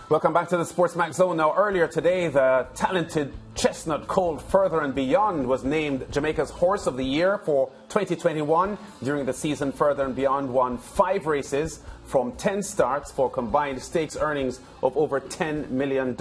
Welcome back to the SportsMax Zone. Now, earlier today, the talented chestnut colt Further and Beyond was named Jamaica's Horse of the Year for 2021. During the season, Further and Beyond won 5 races from 10 starts for combined stakes earnings of over $10 million.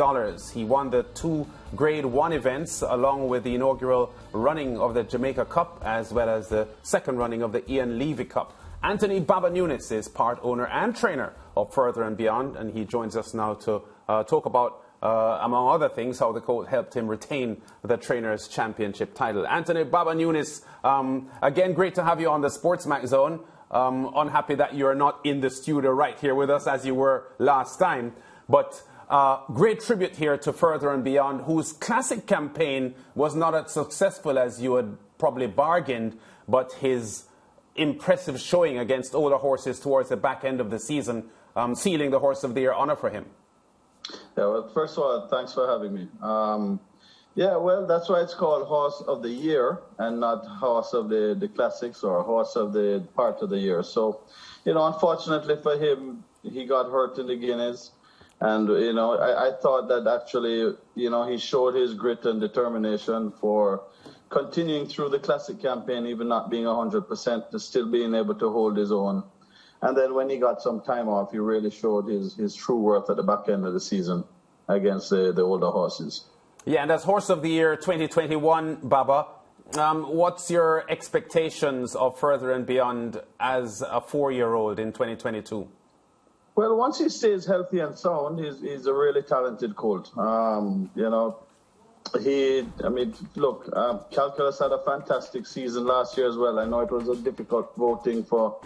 He won the 2 Grade 1 events along with the inaugural running of the Jamaica Cup as well as the second running of the Ian Levy Cup. Anthony Baba Nunes is part owner and trainer of Further and Beyond, and he joins us now to talk about, among other things, how the coach helped him retain the Trainers' Championship title. Anthony Baba Nunes, again, great to have you on the SportsMax Zone. Unhappy that you're not in the studio right here with us as you were last time, but great tribute here to Further and Beyond, whose classic campaign was not as successful as you had probably bargained, but his impressive showing against older horses towards the back end of the season, sealing the Horse of the Year honour for him. Yeah, well, first of all, thanks for having me. Yeah, well, that's why it's called Horse of the Year and not Horse of the Classics or Horse of the Part of the Year. So, unfortunately for him, he got hurt in the Guineas. And, I thought that actually, he showed his grit and determination for continuing through the Classic campaign, even not being 100%, to still being able to hold his own. And then when he got some time off, he really showed his true worth at the back end of the season against the older horses. Yeah, and as Horse of the Year 2021, Baba, what's your expectations of Further and Beyond as a 4-year-old in 2022? Well, once he stays healthy and sound, he's a really talented colt. Calculus had a fantastic season last year as well. I know it was a difficult voting for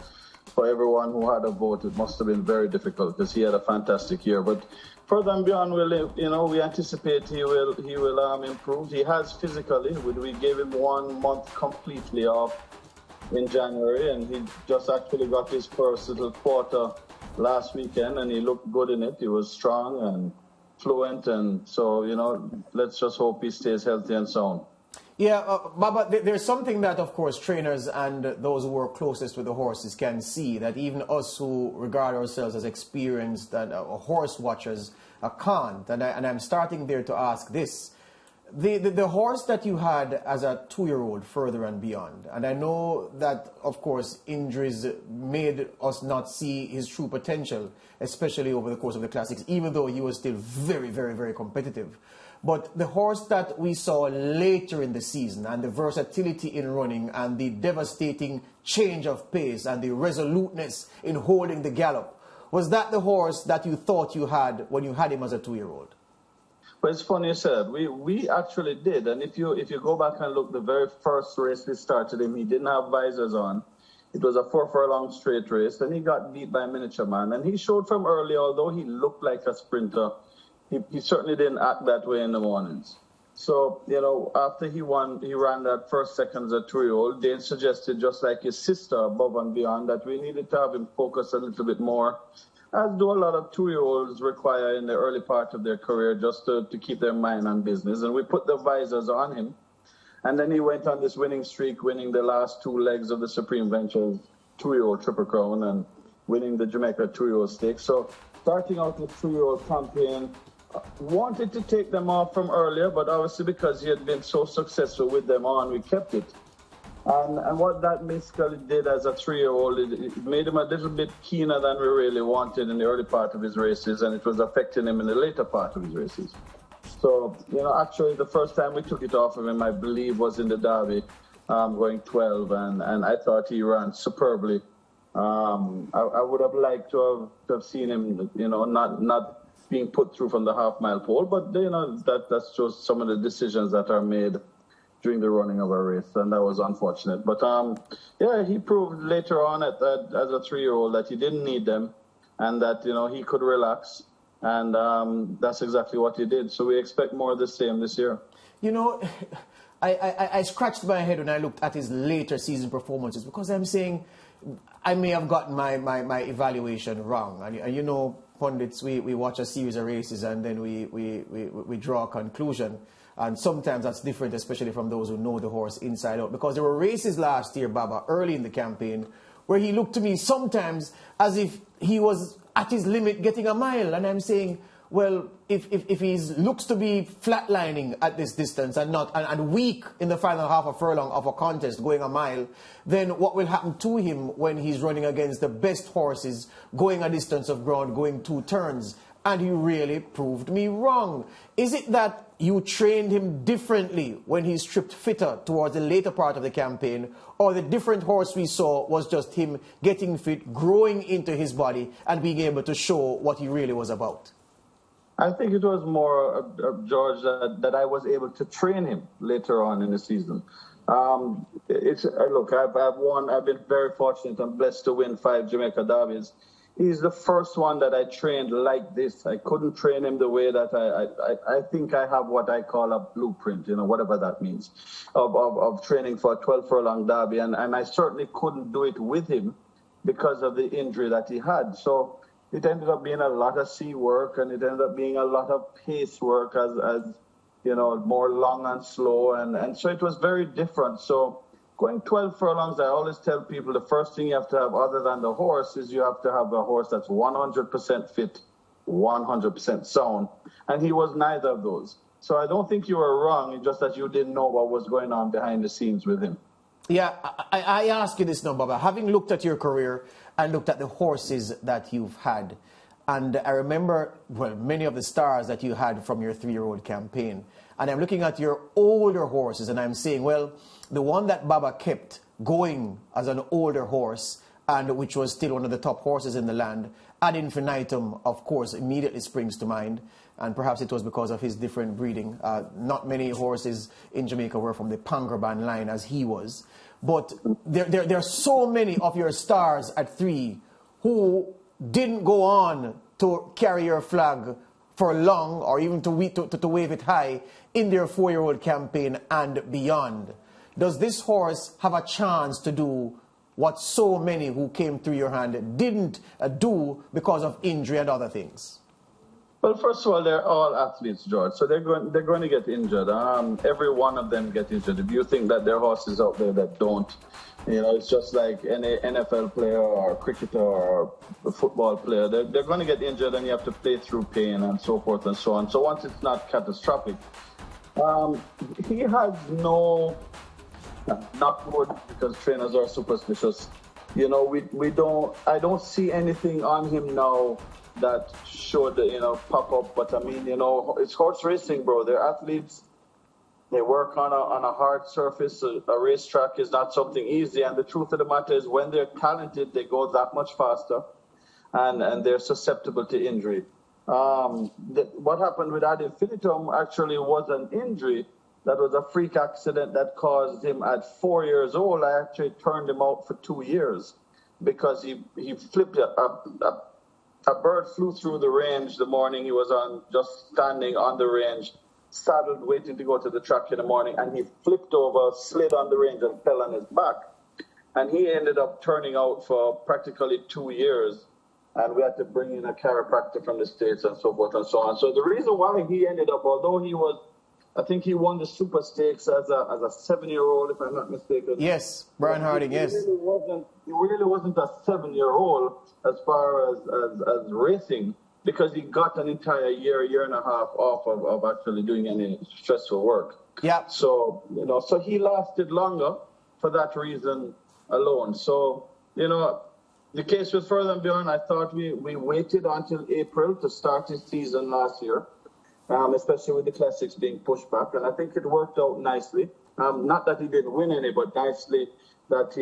everyone who had a vote. It must have been very difficult because he had a fantastic year. But Further and Beyond, we anticipate he will improve. He has physically. We gave him 1 month completely off in January, and he just actually got his first little quarter last weekend, and he looked good in it. He was strong and fluent, and so, let's just hope he stays healthy and sound. Yeah, Baba, there's something that, of course, trainers and those who are closest with the horses can see, that even us who regard ourselves as experienced and horse watchers can't. And I'm starting there to ask this. The horse that you had as a 2-year-old, Further and Beyond, and I know that, of course, injuries made us not see his true potential, especially over the course of the Classics, even though he was still very, very, very competitive. But the horse that we saw later in the season and the versatility in running and the devastating change of pace and the resoluteness in holding the gallop, was that the horse that you thought you had when you had him as a 2-year-old? Well, it's funny you said. We actually did. And if you go back and look, the very first race we started him, he didn't have visors on. It was a 4-furlong straight race, and he got beat by Miniature Man. And he showed from early, although he looked like a sprinter, he certainly didn't act that way in the mornings. So, after he won, he ran that first seconds at 2-year-old. Dane suggested, just like his sister, Above and Beyond, that we needed to have him focus a little bit more, as do a lot of 2-year-olds require in the early part of their career, just to keep their mind on business. And we put the visors on him. And then he went on this winning streak, winning the last 2 legs of the Supreme Ventures 2-year-old Triple Crown and winning the Jamaica 2-year-old Stakes. So starting out with 2-year-old campaign, wanted to take them off from earlier, but obviously because he had been so successful with them on, we kept it. And what that basically did as a 3-year-old, it made him a little bit keener than we really wanted in the early part of his races, and it was affecting him in the later part of his races. So, actually the first time we took it off of him, I believe, was in the Derby, going 12, and I thought he ran superbly. I would have liked to have seen him, not being put through from the half-mile pole, but, that's just some of the decisions that are made during the running of a race, and that was unfortunate. But, he proved later on as a 3-year-old that he didn't need them and that, he could relax, and that's exactly what he did. So we expect more of the same this year. I scratched my head when I looked at his later season performances because I'm saying I may have gotten my evaluation wrong. And pundits, we watch a series of races and then we draw a conclusion. And sometimes that's different, especially from those who know the horse inside out. Because there were races last year, Baba, early in the campaign, where he looked to me sometimes as if he was at his limit getting a mile. And I'm saying, well, if he looks to be flatlining at this distance and weak in the final half a furlong of a contest going a mile, then what will happen to him when he's running against the best horses going a distance of ground, going 2 turns? And he really proved me wrong. Is it that you trained him differently when he stripped fitter towards the later part of the campaign, or the different horse we saw was just him getting fit, growing into his body, and being able to show what he really was about? I think it was more, George, that I was able to train him later on in the season. Look, I've been very fortunate and blessed to win 5 Jamaica Derbies. He's the first one that I trained like this. I couldn't train him the way that I think I have what I call a blueprint, whatever that means, of training for a 12 furlong derby. And I certainly couldn't do it with him because of the injury that he had. So it ended up being a lot of sea work, and it ended up being a lot of pace work as more long and slow. And so it was very different. So going 12 furlongs, I always tell people the first thing you have to have other than the horse is you have to have a horse that's 100% fit, 100% sound. And he was neither of those. So I don't think you were wrong. It's just that you didn't know what was going on behind the scenes with him. Yeah, I ask you this now, Baba. Having looked at your career and looked at the horses that you've had, and I remember, many of the stars that you had from your 3-year-old campaign, and I'm looking at your older horses and I'm saying, well, the one that Baba kept going as an older horse, and which was still one of the top horses in the land, Ad Infinitum, of course, immediately springs to mind. And perhaps it was because of his different breeding. Not many horses in Jamaica were from the Pangraban line as he was. But there are so many of your stars at 3 who didn't go on to carry your flag for long, or even to wave it high in their 4-year-old campaign and beyond. Does this horse have a chance to do what so many who came through your hand didn't do because of injury and other things? Well, first of all, they're all athletes, George, so they're going to get injured. Every one of them get injured. If you think that there are horses out there that don't, it's just like any NFL player or cricketer or a football player. They're going to get injured, and you have to play through pain and so forth and so on. So once it's not catastrophic, he has no, not good, because trainers are superstitious. I don't see anything on him now that should, pop up. But I mean, it's horse racing, bro. They're athletes. They work on a hard surface. A racetrack is not something easy. And the truth of the matter is, when they're talented, they go that much faster, and they're susceptible to injury. What happened with Ad Infinitum actually was an injury. That was a freak accident that caused him at 4 years old. I actually turned him out for 2 years because he flipped a bird flew through the range the morning he was just standing on the range, saddled, waiting to go to the track in the morning, and he flipped over, slid on the range, and fell on his back. And he ended up turning out for practically 2 years, and we had to bring in a chiropractor from the States and so forth and so on. So the reason why he ended up, although I think he won the Super Stakes as a 7-year-old, if I'm not mistaken. Yes, Brian Harding, yes. He really wasn't a 7-year-old as far as racing, because he got an entire year and a half off of actually doing any stressful work. Yeah. So, so he lasted longer for that reason alone. So, the case was further and beyond. I thought we waited until April to start his season last year. Especially with the classics being pushed back. And I think it worked out nicely. Not that he didn't win any, but nicely that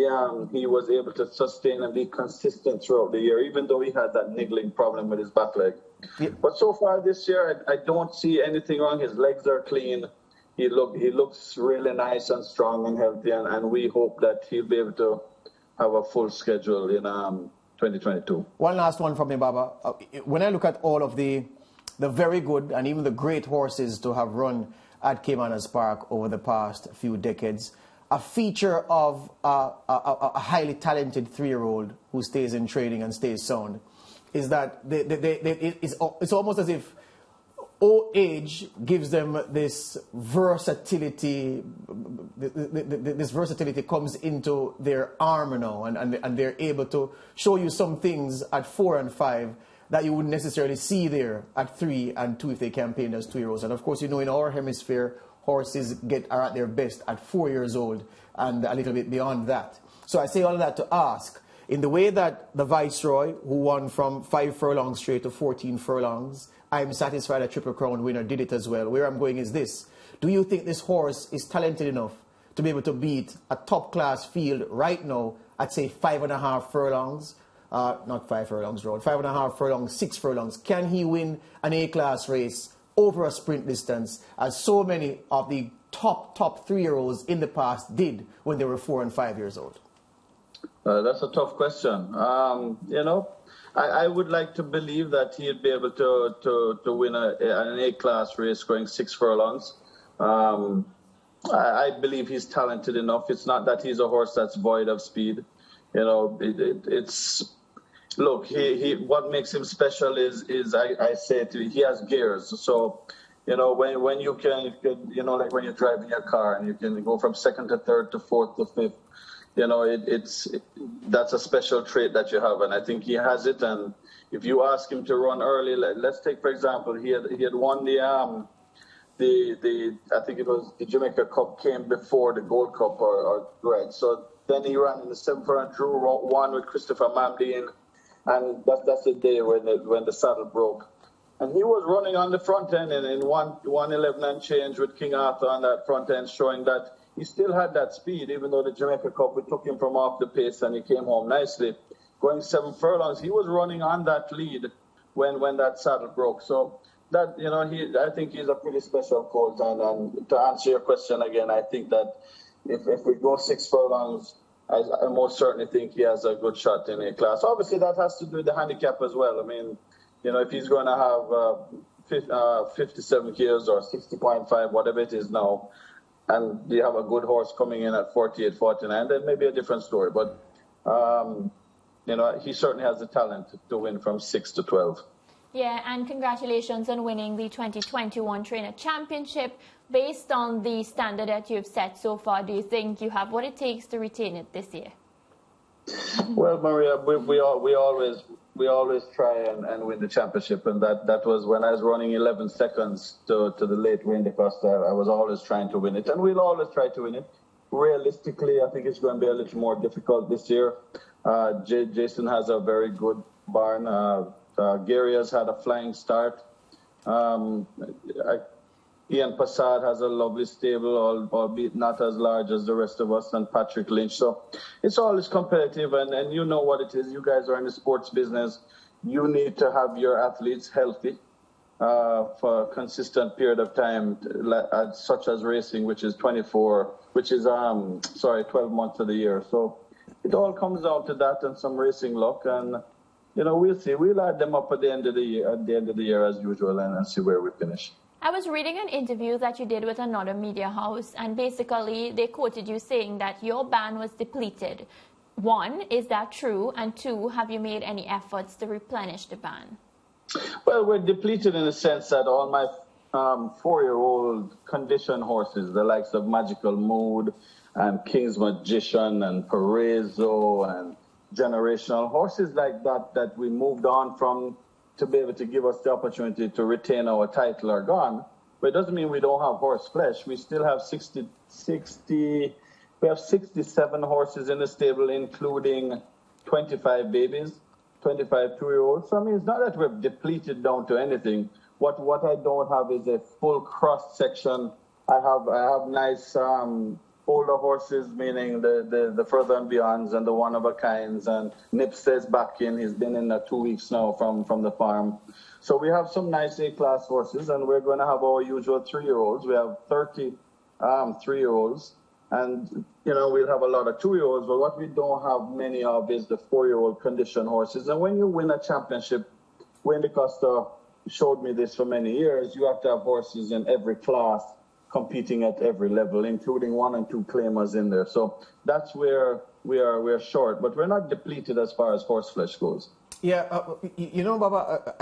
he was able to sustain and be consistent throughout the year, even though he had that niggling problem with his back leg. Yeah. But so far this year, I don't see anything wrong. His legs are clean. He looks really nice and strong and healthy, and we hope that he'll be able to have a full schedule in 2022. One last one from me, Baba. When I look at all of the very good and even the great horses to have run at Caymanas Park over the past few decades, a feature of a highly talented 3-year-old who stays in training and stays sound is that it's almost as if old age gives them this versatility. This versatility comes into their armor now, and they're able to show you some things at 4 and 5 that you wouldn't necessarily see there at 3 and 2 if they campaigned as 2-year-olds. And of course, you know, in our hemisphere, horses are at their best at 4 years old and a little bit beyond that. So I say all of that to ask, in the way that the Viceroy, who won from 5 furlongs straight to 14 furlongs, I'm satisfied a Triple Crown winner did it as well. Where I'm going is this. Do you think this horse is talented enough to be able to beat a top-class field right now at, say, 5.5 furlongs? Not 5 furlongs road, 5.5 furlongs, 6 furlongs. Can he win an A-class race over a sprint distance, as so many of the top 3-year-olds in the past did when they were 4 and 5 years old? That's a tough question. You know, I would like to believe that he'd be able to win an A-class race going 6 furlongs. I believe he's talented enough. It's not that he's a horse that's void of speed. You know, look, what makes him special is I say to you, he has gears. So, you know, when you can, you know, like when you're driving your car and you can go from 2nd to 3rd to 4th to 5th, you know, that's a special trait that you have, and I think he has it. And if you ask him to run early, let's take for example, he had won the I think it was the Jamaica Cup came before the Gold Cup or right. So then he ran in the 7 furlong drew one with Christopher Mamdine, and that's the day when the saddle broke. And he was running on the front end and in 1:11 and change with King Arthur on that front end, showing that he still had that speed, even though the Jamaica Cup, we took him from off the pace and he came home nicely. Going 7 furlongs, he was running on that lead when that saddle broke. So that, you know, I think he's a pretty special colt. And to answer your question again, I think that if we go 6 furlongs, I most certainly think he has a good shot in A-class. Obviously, that has to do with the handicap as well. I mean, you know, if he's going to have 57 kilos or 60.5, whatever it is now, and you have a good horse coming in at 48, 49, then maybe a different story. But, you know, he certainly has the talent to win from 6 to 12. Yeah, and congratulations on winning the 2021 Trainer Championship. Based on the standard that you've set so far, do you think you have what it takes to retain it this year? Well, Maria, we always try and win the championship, and that was when I was running 11 seconds to the late Wayne DeCosta. I was always trying to win it, and we'll always try to win it. Realistically, I think it's going to be a little more difficult this year. Jason has a very good barn. Gary has had a flying start. Ian Passad has a lovely stable, albeit not as large as the rest of us, and Patrick Lynch. So it's always competitive, and you know what it is. You guys are in the sports business. You need to have your athletes healthy for a consistent period of time, such as racing, which is 12 months of the year. So it all comes down to that and some racing luck, and you know, we'll see. We'll add them up at the end of the year as usual, and see where we finish. I was reading an interview that you did with another media house, and basically they quoted you saying that your ban was depleted. 1, is that true? And 2, have you made any efforts to replenish the ban? Well, we're depleted in the sense that all my 4-year-old conditioned horses, the likes of Magical Mood and King's Magician and Paraiso and Generational, horses like that we moved on from to be able to give us the opportunity to retain our title are gone. But it doesn't mean we don't have Horseflesh. We still have 67 horses in the stable, including 25 babies, 25 2-year-olds. So I mean, it's not that we're depleted down to anything. What I don't have is a full cross section. I have nice older horses, meaning the Further and Beyonds and the One of a Kinds, and Nipsey's back in. He's been in 2 weeks now from the farm. So we have some nice A-class horses, and we're going to have our usual 3-year-olds. We have 30 3-year-olds, and you know, we'll have a lot of 2-year-olds, but what we don't have many of is the 4-year-old conditioned horses. And when you win a championship, Wayne DeCosta showed me this for many years, you have to have horses in every class competing at every level, including 1 and 2 claimers in there. So that's where we're short, but we're not depleted as far as Horseflesh goes. Yeah, you know, Baba,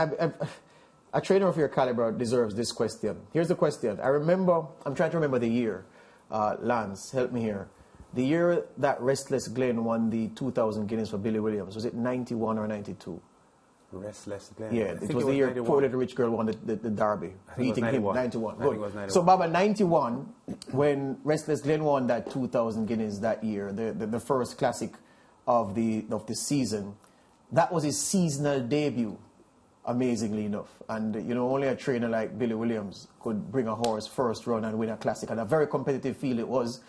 a trainer of your caliber deserves this question. Here's the question. I'm trying to remember the year. Lance, help me here. The year that Restless Glen won the 2,000 guineas for Billy Williams, was it 91 or 92? Restless Glen. Yeah, it was the year poor little rich girl won the Derby, beating him 91. Good. So, Baba, 91, when Restless Glen won that 2,000 guineas that year, the first classic of the season, that was his seasonal debut, amazingly enough. And, you know, only a trainer like Billy Williams could bring a horse first run and win a classic. And a very competitive field it was.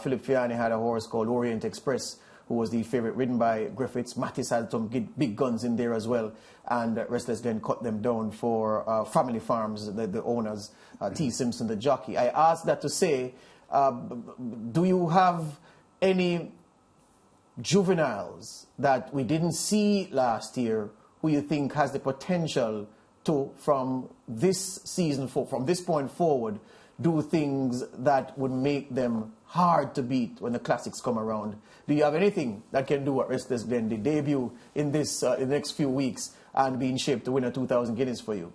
Philip Fiani had a horse called Orient Express, who was the favourite, ridden by Griffiths. Mattis had some big guns in there as well. And Restless Glen cut them down for Family Farms, the owners, T. Simpson, the jockey. I asked that to say, do you have any juveniles that we didn't see last year who you think has the potential to, from this season, from this point forward, do things that would make them hard to beat when the classics come around? Do you have anything that can do at Restless Glen, the debut in this in the next few weeks, and be in shape to win a 2,000 guineas for you?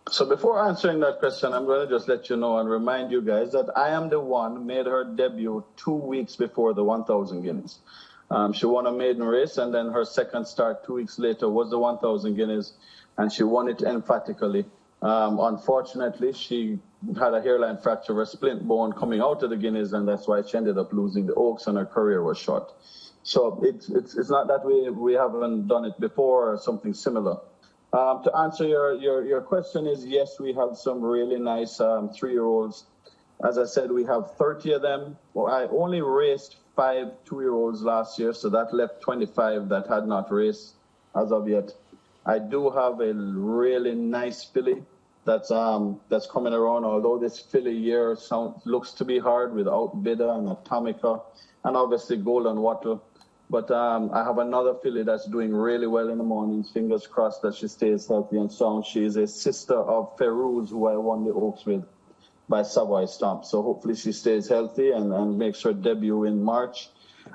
So before answering that question, I'm going to just let you know and remind you guys that I am the one made her debut 2 weeks before the 1,000 guineas. She won a maiden race, and then her second start 2 weeks later was the 1,000 guineas, and she won it emphatically. Unfortunately, she had a hairline fracture of a splint bone coming out of the Guineas, and that's why she ended up losing the Oaks, and her career was short. So it's not that we haven't done it before or something similar. To answer your question is, yes, we have some really nice 3-year-olds. As I said, we have 30 of them. Well, I only raced 5 2-year-olds last year, so that left 25 that had not raced as of yet. I do have a really nice filly that's coming around, although this filly year looks to be hard with Outbidder and Atomica and obviously Golden Wattle. But I have another filly that's doing really well in the mornings. Fingers crossed that she stays healthy and sound. She is a sister of Feroz, who I won the Oaks with by Savoy Stomp. So hopefully she stays healthy and makes her debut in March.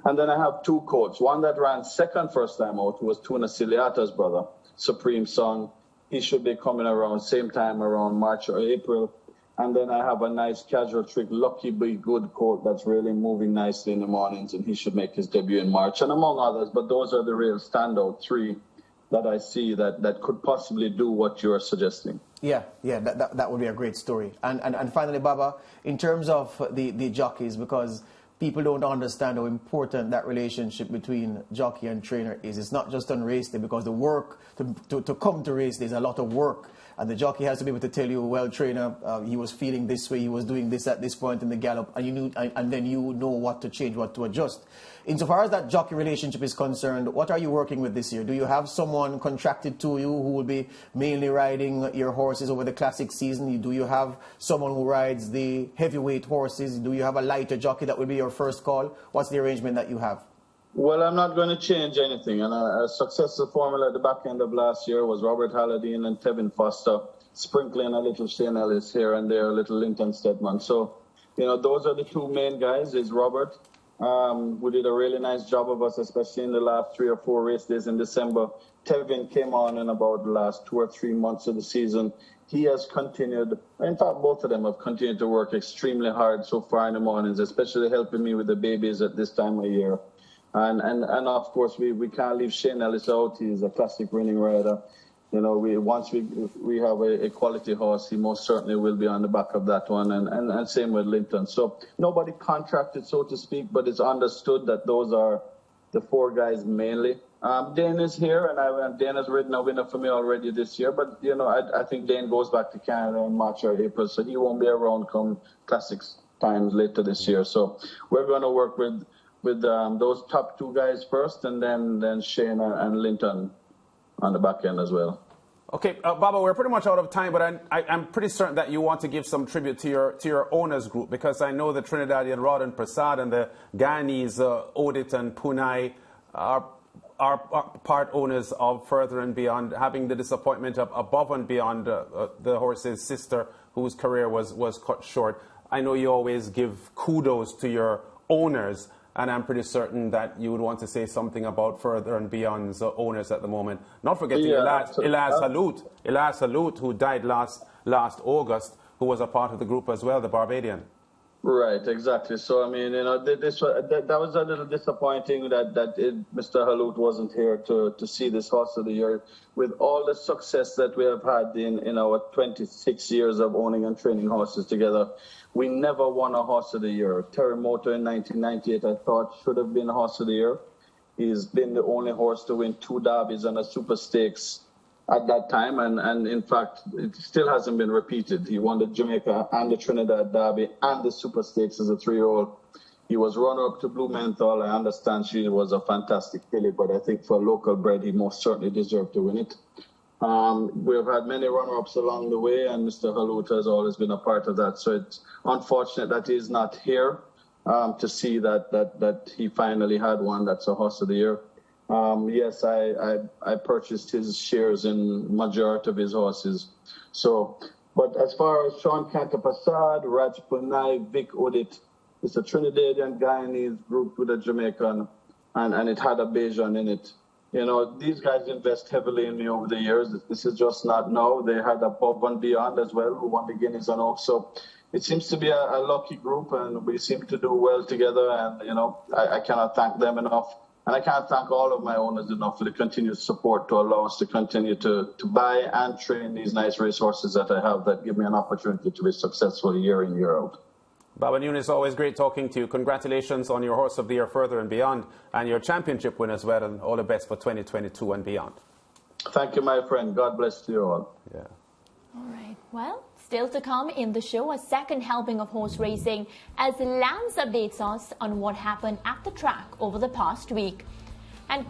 And then I have 2 colts. One that ran second first time out was Tuna Ciliata's brother, Supreme Song. He should be coming around same time around March or April. And then I have a nice casual trick, Lucky Be Good colt that's really moving nicely in the mornings, and he should make his debut in March, and among others. But those are the real standout 3 that I see that could possibly do what you're suggesting. Yeah, that would be a great story. And finally, Baba, in terms of the jockeys, because people don't understand how important that relationship between jockey and trainer is. It's not just on race day, because the work to come to race day is a lot of work. And the jockey has to be able to tell you, well, trainer, he was feeling this way, he was doing this at this point in the gallop, and then you know what to change, what to adjust. Insofar as that jockey relationship is concerned, what are you working with this year? Do you have someone contracted to you who will be mainly riding your horses over the classic season? Do you have someone who rides the heavyweight horses? Do you have a lighter jockey that will be your first call? What's the arrangement that you have? Well, I'm not going to change anything. And a successful formula at the back end of last year was Robert Halladine and Tevin Foster, sprinkling a little Shane Ellis here and there, a little Linton Stedman. So, you know, those are the 2 main guys, is Robert, who did a really nice job of us, especially in the last 3 or 4 race days in December. Tevin came on in about the last 2 or 3 months of the season. He has continued, in fact, both of them have continued to work extremely hard so far in the mornings, especially helping me with the babies at this time of year. And of course, we can't leave Shane Ellis out. He's a classic winning rider. You know, once we have a quality horse, he most certainly will be on the back of that one, and same with Linton. So nobody contracted, so to speak, but it's understood that those are the 4 guys mainly. Dane is here, and Dane has ridden a winner for me already this year, but, you know, I think Dane goes back to Canada in March or April, so he won't be around come classics times later this year. So we're going to work with those top 2 guys first, and then Shane and Linton on the back end as well. Okay, Baba, we're pretty much out of time, but I'm pretty certain that you want to give some tribute to your owners group, because I know the Trinidadian Rod and Prasad and the Guyanese Odit and Punai are part owners of Further and Beyond, having the disappointment of Above and Beyond, the horse's sister, whose career was cut short. I know you always give kudos to your owners, and I'm pretty certain that you would want to say something about Further and Beyond's owners at the moment. Not forgetting Elias Halut, who died last August, who was a part of the group as well, the Barbadian. Right, exactly. So, I mean, you know, that was a little disappointing that Mr. Halut wasn't here to see this Horse of the Year. With all the success that we have had in our 26 years of owning and training horses together, we never won a Horse of the Year. Terry Motor in 1998, I thought, should have been Horse of the Year. He's been the only horse to win 2 derbies and a Super Stakes at that time, and in fact, it still hasn't been repeated. He won the Jamaica and the Trinidad Derby and the Super Stakes as a 3-year-old. He was runner-up to Blue Menthol. I understand she was a fantastic filly, but I think for local bred, he most certainly deserved to win it. We've had many runner-ups along the way, and Mr. Halut has always been a part of that. So it's unfortunate that he's not here to see that he finally had one that's a Horse of the Year. Yes, I purchased his shares in majority of his horses. So, but as far as Sean Cantapassad, Raj Punai, Vic Odit, it's a Trinidadian Guyanese group with a Jamaican, and it had a Bajan in it. You know, these guys invest heavily in me over the years. This is just not now. They had Above and Beyond as well, who won the Guineas and Oaks. So it seems to be a lucky group, and we seem to do well together. And, you know, I cannot thank them enough. And I can't thank all of my owners enough for the continued support to allow us to continue to buy and train these nice racehorses that I have that give me an opportunity to be successful year in, year out. Baba Nunes, always great talking to you. Congratulations on your Horse of the Year Further and Beyond and your championship win as well, and all the best for 2022 and beyond. Thank you, my friend. God bless you all. Yeah. All right. Well, still to come in the show, a second helping of horse racing as Lance updates us on what happened at the track over the past week. And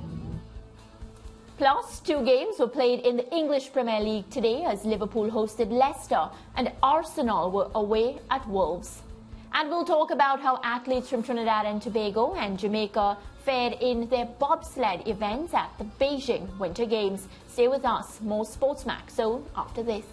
plus, 2 games were played in the English Premier League today as Liverpool hosted Leicester and Arsenal were away at Wolves. And we'll talk about how athletes from Trinidad and Tobago and Jamaica fared in their bobsled events at the Beijing Winter Games. Stay with us. More SportsMax soon after this.